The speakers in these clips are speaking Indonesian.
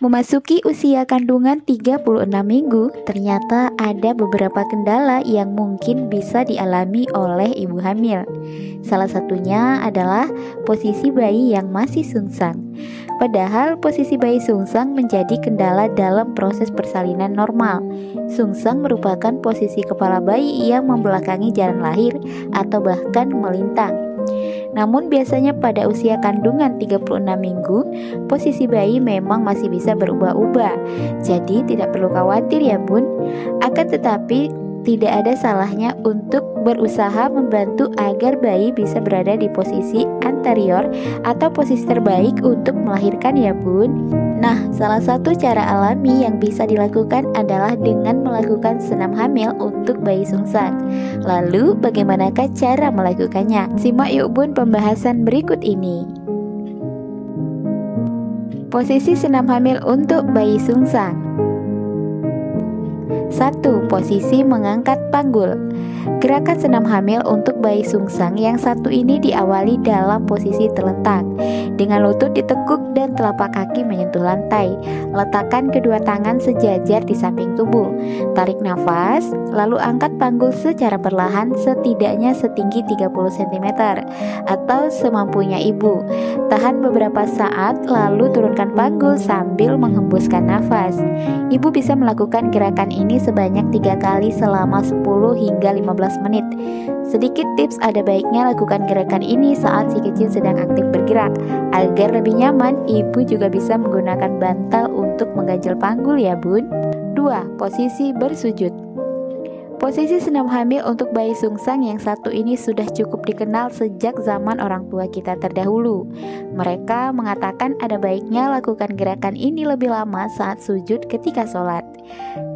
Memasuki usia kandungan 36 minggu, ternyata ada beberapa kendala yang mungkin bisa dialami oleh ibu hamil. Salah satunya adalah posisi bayi yang masih sungsang. Padahal posisi bayi sungsang menjadi kendala dalam proses persalinan normal. Sungsang merupakan posisi kepala bayi yang membelakangi jalan lahir atau bahkan melintang. Namun biasanya pada usia kandungan 36 minggu, posisi bayi memang masih bisa berubah-ubah. Jadi tidak perlu khawatir ya bun. Akan tetapi tidak ada salahnya untuk berusaha membantu agar bayi bisa berada di posisi anterior atau posisi terbaik untuk melahirkan ya bun. Nah, salah satu cara alami yang bisa dilakukan adalah dengan melakukan senam hamil untuk bayi sungsang. Lalu, bagaimanakah cara melakukannya? Simak yuk bun pembahasan berikut ini. Posisi senam hamil untuk bayi sungsang. 1. Posisi mengangkat panggul. Gerakan senam hamil untuk bayi sungsang yang satu ini diawali dalam posisi terlentang, dengan lutut ditekuk dan telapak kaki menyentuh lantai. Letakkan kedua tangan sejajar di samping tubuh. Tarik nafas, lalu angkat panggul secara perlahan setidaknya setinggi 30 cm atau semampunya ibu. Tahan beberapa saat, lalu turunkan panggul sambil menghembuskan nafas. Ibu bisa melakukan gerakan ini sebanyak 3 kali selama 10 hingga 15 menit. Sedikit tips, ada baiknya lakukan gerakan ini saat si kecil sedang aktif bergerak. Agar lebih nyaman, ibu juga bisa menggunakan bantal untuk mengganjal panggul ya bun. 2. Posisi bersujud. Posisi senam hamil untuk bayi sungsang yang satu ini sudah cukup dikenal sejak zaman orang tua kita terdahulu. Mereka mengatakan ada baiknya lakukan gerakan ini lebih lama saat sujud ketika sholat.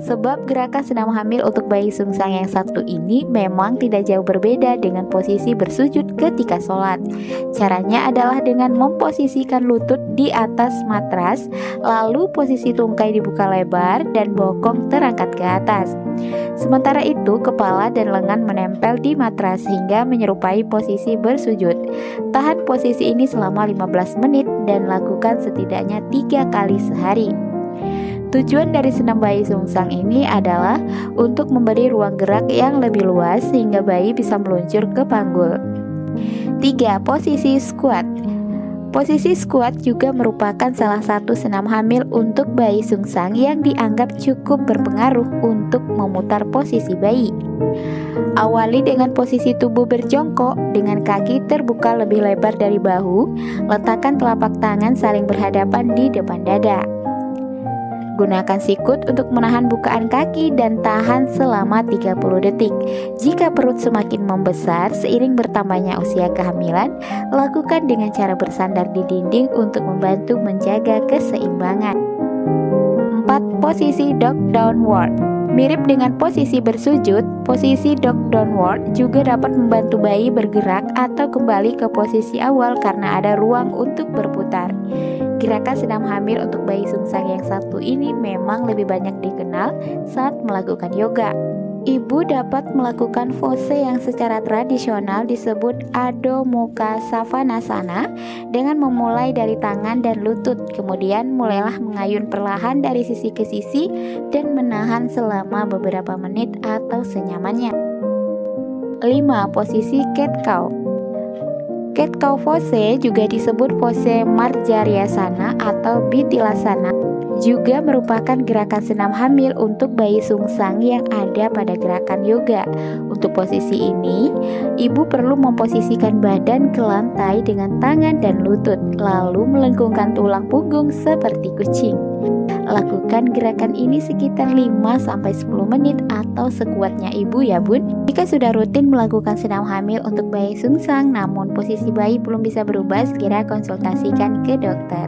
Sebab gerakan senam hamil untuk bayi sungsang yang satu ini memang tidak jauh berbeda dengan posisi bersujud ketika sholat. Caranya adalah dengan memposisikan lutut di atas matras, lalu posisi tungkai dibuka lebar dan bokong terangkat ke atas. Sementara itu, kepala dan lengan menempel di matras hingga menyerupai posisi bersujud. Tahan posisi ini selama 15 menit dan lakukan setidaknya 3 kali sehari. Tujuan dari senam bayi sungsang ini adalah untuk memberi ruang gerak yang lebih luas sehingga bayi bisa meluncur ke panggul. 3. Posisi squat. Posisi squat juga merupakan salah satu senam hamil untuk bayi sungsang yang dianggap cukup berpengaruh untuk memutar posisi bayi. Awali dengan posisi tubuh berjongkok dengan kaki terbuka lebih lebar dari bahu. Letakkan telapak tangan saling berhadapan di depan dada. Gunakan sikut untuk menahan bukaan kaki dan tahan selama 30 detik. Jika perut semakin membesar seiring bertambahnya usia kehamilan, lakukan dengan cara bersandar di dinding untuk membantu menjaga keseimbangan. 4. Posisi dog downward. Mirip dengan posisi bersujud, posisi dog downward juga dapat membantu bayi bergerak atau kembali ke posisi awal karena ada ruang untuk berputar. Gerakan senam hamil untuk bayi sungsang yang satu ini memang lebih banyak dikenal saat melakukan yoga. Ibu dapat melakukan pose yang secara tradisional disebut Adho Mukha Svanasana dengan memulai dari tangan dan lutut, kemudian mulailah mengayun perlahan dari sisi ke sisi dan menahan selama beberapa menit atau senyamannya. 5. Posisi cat cow. Cat cow pose juga disebut pose Marjaryasana atau Bitilasana, juga merupakan gerakan senam hamil untuk bayi sungsang yang ada pada gerakan yoga. Untuk posisi ini, ibu perlu memposisikan badan ke lantai dengan tangan dan lutut, lalu melengkungkan tulang punggung seperti kucing. Lakukan gerakan ini sekitar 5-10 menit atau sekuatnya ibu ya bun. Jika sudah rutin melakukan senam hamil untuk bayi sungsang namun posisi bayi belum bisa berubah, segera konsultasikan ke dokter.